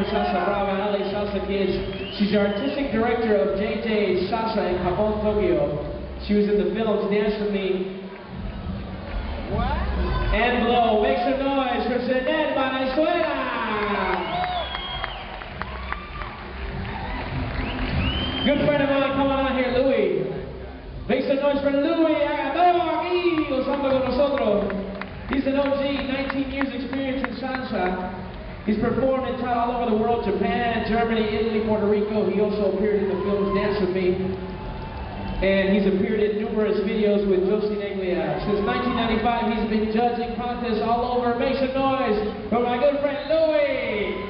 for Salsa Brava and LA Salsa Kids. She's the artistic director of JJ Salsa in Japón, Tokyo. She was in the films Dance With Me and Blow. Make some noise for Zenet Valenzuela! Good friend of mine, come on out here, Louis. Make some noise for Louis Agador aquí, gozando con nosotros. He's an OG, 19 years experience in salsa. He's performed in town all over the world, Japan, Germany, Italy, Puerto Rico. He also appeared in the films Dance With Me. And he's appeared in numerous videos with Josie Neglia. Since 1995, he's been judging contests all over. Make some noise for my good friend Louis.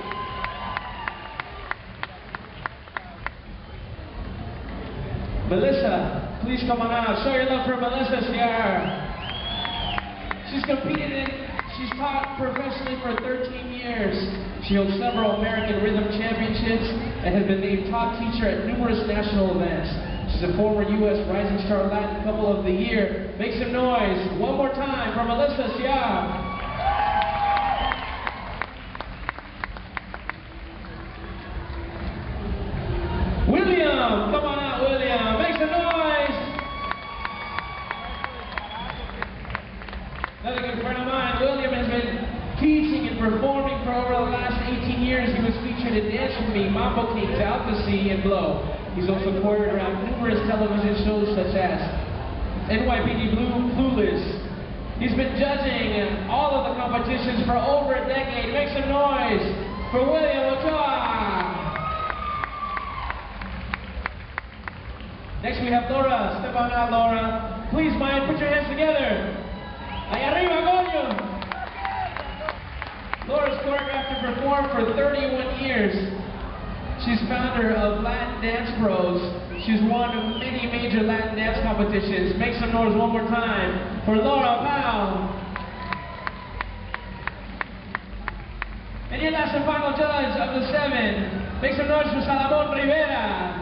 Melissa, please come on out. Show your love for Melissa here. She's she's taught professionally for 13 years. She holds several American Rhythm Championships and has been named top teacher at numerous national events. She's a former U.S. Rising Star Latin Couple of the Year. Make some noise one more time for Melissa Siab. William, come on out, William. Make some noise. Another good friend of mine, William, has been teaching and performing for over the last 18 years. He was featured in Dance With Me, Mambo Kings, Out to Sea, and Blow. He's also choreographed numerous television shows such as NYPD Blue, Clueless. He's been judging all of the competitions for over a decade. Make some noise for William Ochoa. Next we have Laura. Step on out, Laura. Please, Maya, put your hands together. Ahí arriba, coño! Laura's choreographed and performed for 31 years. She's founder of Latin Dance Pros. She's won many major Latin dance competitions. Make some noise one more time for Laura Pau. And your last and final judge of the 7. Make some noise for Salomon Rivera.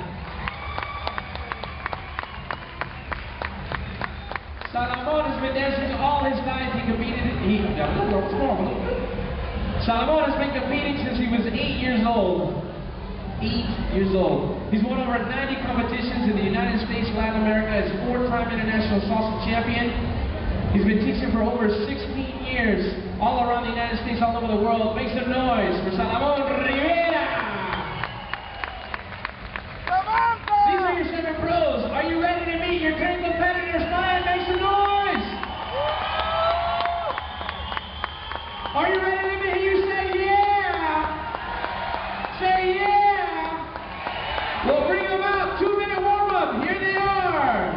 Salomon has been dancing all his life. Salomon has been competing since he was 8 years old. 8 years old. He's won over 90 competitions in the United States, Latin America, as 4-time international salsa champion. He's been teaching for over 16 years, all around the United States, all over the world. Make some noise for Salomon Rivera! These are your 7 pros. Are you ready to meet your great competitors? Make some noise! Are you ready to meet? You say yeah! Say yeah! We'll bring them out. 2-minute warm-up. Here they are.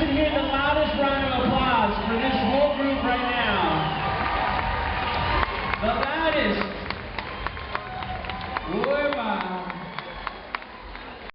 should hear the loudest round of applause for this whole group right now.